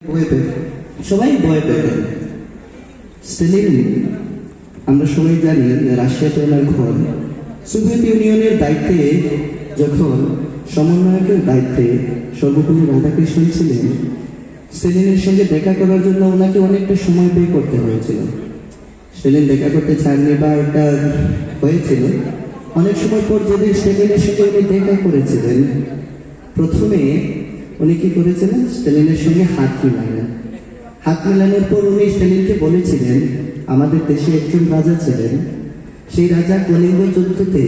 ভয় পেতেন, সবাই ভয় পেতেন। স্টেলিন আমরা সবাই জানি রাশিয়াতে ওনার ঘর। সোভিয়েত ইউনিয়নের দায়িত্বে যখন সমন্বয়কের দায়িত্বে সর্বপল্লী রাধাকৃষ্ণন ছিলেন, স্টেলিনের সঙ্গে দেখা করার জন্য ওনাকে অনেকটা সময় ব্যয় করতে হয়েছিল। স্টেলিন দেখা করতে চাননি বা এটা হয়েছিল। অনেক সময় পর যেদিন স্টেলিনের সঙ্গে উনি দেখা করেছিলেন, প্রথমে উনি কি করেছিলেন, স্টেলিনের সঙ্গে হাত মিলালেন। হাত মিলানোর পর উনি স্টেলিনকে বলেছিলেন, আমাদের দেশে একজন রাজা ছিলেন, সেই রাজা কলিঙ্গ যুদ্ধতে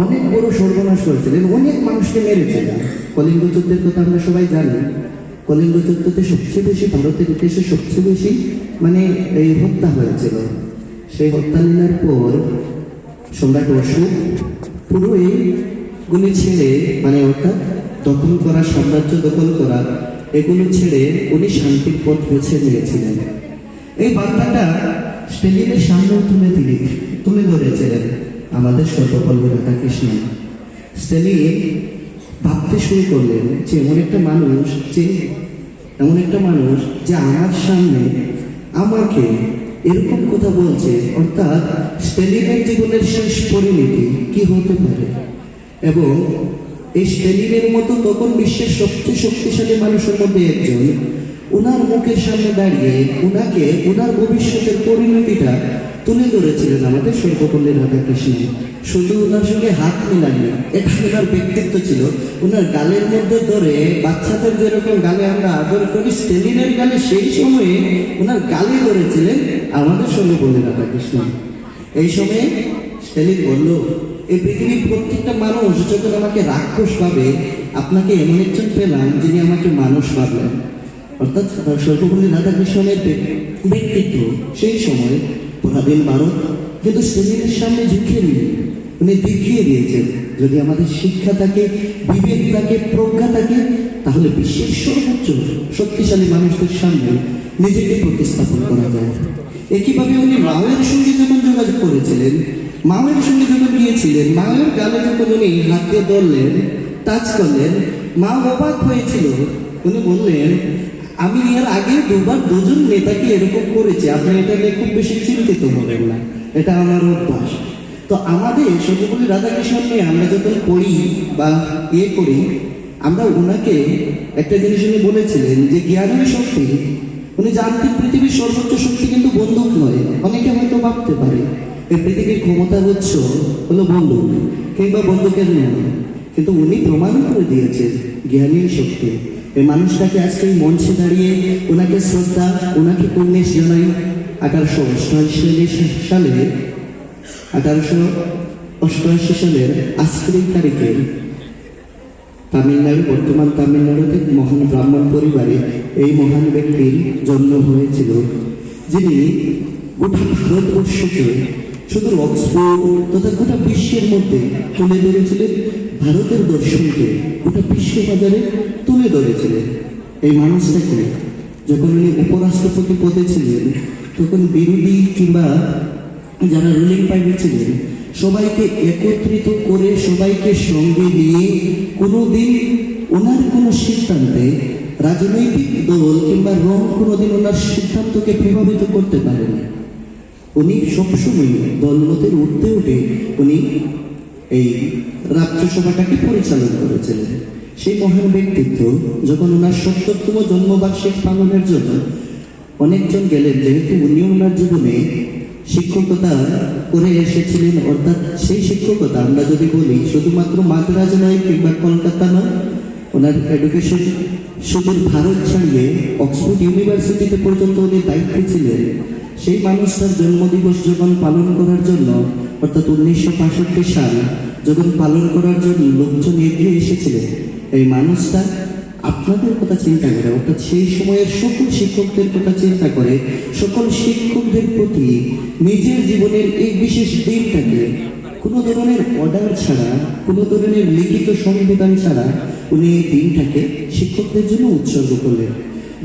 অনেক বড় সর্বনাশ করেছিলেন, অনেক মানুষকে মেরেছিলেন। কলিঙ্গ যুদ্ধের কথা আমরা সবাই জানি। কলিঙ্গ যুদ্ধতে সবচেয়ে বেশি ভারতের ইতিহাসে সবচেয়ে বেশি এই হত্যা হয়েছিল। সেই হত্যা নেওয়ার পর সম্রাট অশোক পুরো এইগুলি ছেড়ে অর্থাৎ দখল করা, সাম্রাজ্য দখল করা, এগুলো ছেড়ে উনি শান্তির পথ বেছে নিয়েছিলেন। এই বার্তাটা স্টেলিনের সামনে তুলে ধরেছিলেন আমাদের সর্বপল্লী রাধাকৃষ্ণন। স্টেলিন ভাবতে শুরু করলেন যে এমন একটা মানুষ যে আমার সামনে আমাকে এরকম কথা বলছে, অর্থাৎ স্টেলিনের জীবনের শেষ পরিণতি কি হতে পারে। এবং এই স্টেলিনের মতো তখন বিশ্বের সবচেয়ে শক্তিশালী মানুষের মধ্যে একজন ওনার মুখের সামনে দাঁড়িয়ে ওনাকে ওনার ভবিষ্যতের পরিণতিটা তুলে ধরেছিলেন আমাদের সর্বপল্লী রাধাকৃষ্ণ। শুধু ওনার সঙ্গে হাত মিলাননি, এটা ওনার ব্যক্তিত্ব ছিল। ওনার গালের মধ্যে ধরে বাচ্চাদের যেরকম গালে আমরা আদর করি, স্টেলিনের গালে সেই সময়ে ওনার গালে ধরেছিলেন আমাদের সর্বপল্লী রাধাকৃষ্ণ। এই সময়ে স্টেলিন বলল, এই পৃথিবীর প্রত্যেকটা মানুষ যখন আমাকে রাক্ষস ভাবে, আপনাকে এমন একজন পেলাম যিনি আমাকে মানুষ ভাবলেন। অর্থাৎ সর্বপল্লী রাধাকৃষ্ণনের ব্যক্তিত্ব সেই সময় পরাধীন ভারত কিন্তু স্টেলিনের সামনে ঝুঁকিয়ে নিয়ে উনি দেখিয়ে দিয়েছেন, যদি আমাদের শিক্ষা থাকে, বিবেক থাকে, প্রজ্ঞা থাকে, তাহলে বিশ্বের সর্বোচ্চ শক্তিশালী মানুষদের সামনে নিজেকে প্রতিস্থাপন করা যায়। একইভাবে উনি মাওয়ের সঙ্গে যখন যোগাযোগ করেছিলেন, মাওয়ের সঙ্গে যখন গিয়েছিলেন, মাওয়ের গালে যখন উনি হাত দিয়ে ধরলেন, টাচ করলেন, মা অবাক হয়েছিল। উনি বললেন, আমি এর আগে দুবার দুজন নেতাকে এরকম করেছি, আপনার এটা নিয়ে খুব বেশি চিন্তিত হবেন না, এটা আমার অভ্যাস। তো আমাদের সর্বপল্লী রাধাকৃষ্ণ নিয়ে আমরা যখন পড়ি বা করি, আমরা ওনাকে একটা জিনিস উনি বলেছিলেন যে জ্ঞানের শক্তি, উনি জানতেন পৃথিবীর সর্বোচ্চ শক্তি কিন্তু বন্দুক নয়। অনেকে হয়তো ভাবতে পারে এই পৃথিবীর ক্ষমতার উৎস হলো বন্দুক কিংবা বন্দুকের নয়, কিন্তু উনি প্রমাণ করে দিয়েছেন জ্ঞানের শক্তি। এই মানুষটাকে আজকে এই মঞ্চে দাঁড়িয়ে ওনাকে শ্রদ্ধা, ওনাকে কুর্নিশ জানাই। 1888 সালের আজকের তারিখে তামিলনাড়ু, বর্তমান তামিলনাড়ুতে মহান ব্রাহ্মণ পরিবারে এই মহান ব্যক্তির জন্ম হয়েছিল, যিনি গোটা ভারতবর্ষকে, শুধু অক্সফোর্ড তথা গোটা বিশ্বের মধ্যে তুলে ধরেছিলেন। ভারতের দর্শনকে গোটা বিশ্ব বাজারে তুলে ধরেছিলেন। এই মানুষটাকে যখন উনি উপরাষ্ট্রপতি পদে ছিলেন, তখন বিরোধী কিংবা যারা রুলিং পার্টি ছিলেন সবাইকে একত্রিত করে, সবাইকে সঙ্গে নিয়ে কোনোদিন ওনার কোনো সিদ্ধান্তে রাজনৈতিক দল কিংবা রং কোনোদিন ওনার সিদ্ধান্তকে প্রভাবিত করতে পারেনি। উনি সবসময় দলমতের উঠতে উঠে উনি এই রাজ্যসভাটাকে পরিচালনা করেছিলেন। সেই মহান ব্যক্তিত্ব যখন ওনার ৭০তম জন্মবার্ষিক পালনের জন্য অনেকজন গেলেন, যেহেতু উনি ওনার জীবনে শিক্ষকতা করে এসেছিলেন, অর্থাৎ সেই শিক্ষকতা আমরা যদি বলি শুধুমাত্র মাদ্রাজ নয় কিংবা কলকাতা নয়, ওনার এডুকেশন শুধু ভারত ছাড়িয়ে অক্সফোর্ড ইউনিভার্সিটিতে পর্যন্ত উনি দায়িত্বে ছিলেন। সেই মানুষটার জন্মদিবস যখন পালন করার জন্য, অর্থাৎ 1965 সাল যখন পালন করার জন্য লোকজন এগিয়ে এসেছিলেন, এই মানুষটা আপনাদের কথা চিন্তা করে, অর্থাৎ সেই সময়ের সকল শিক্ষকদের কথা চিন্তা করে, সকল শিক্ষকদের প্রতি নিজের জীবনের এই বিশেষ দিনটাকে কোনো ধরনের অর্ডার ছাড়া, কোনো ধরনের লিখিত সংবিধান ছাড়া উনি এই দিনটাকে শিক্ষকদের জন্য উৎসর্গ করলেন।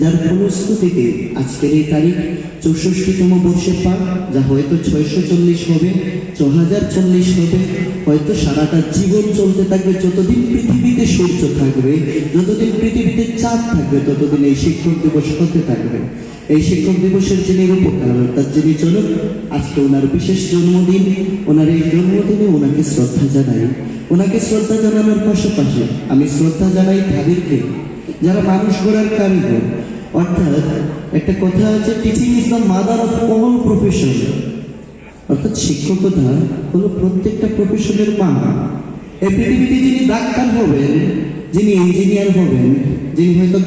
যার ফলশ্রুতিতে আজকের এই তারিখ 64তম বর্ষে পা, যা হয়তো 640 হবে, 4040 হবে, হয়তো সারাটা জীবন চলতে থাকবে। যতদিন পৃথিবীতে সূর্য থাকবে, যতদিন পৃথিবীতে চাঁদ থাকবে, ততদিন এই শিক্ষক দিবস হতে থাকবে। এই শিক্ষক দিবসের যিনি রূপকার, অর্থাৎ যিনি জনক, আজকে ওনার বিশেষ জন্মদিন। ওনার এই জন্মদিনে ওনাকে শ্রদ্ধা জানাই। ওনাকে শ্রদ্ধা জানানোর পাশাপাশি আমি শ্রদ্ধা জানাই তাদেরকে যারা মানুষ গড়ার কারিগর। অর্থাৎ একটা কথা আছে, teaching is the mother of all profession. অর্থাৎ শিক্ষকতা হলো প্রত্যেকটা প্রফেশনের মা। এই পৃথিবীতে যিনি ডাক্তার হবেন, যিনি ইঞ্জিনিয়ার হবেন, যিনি হয়তো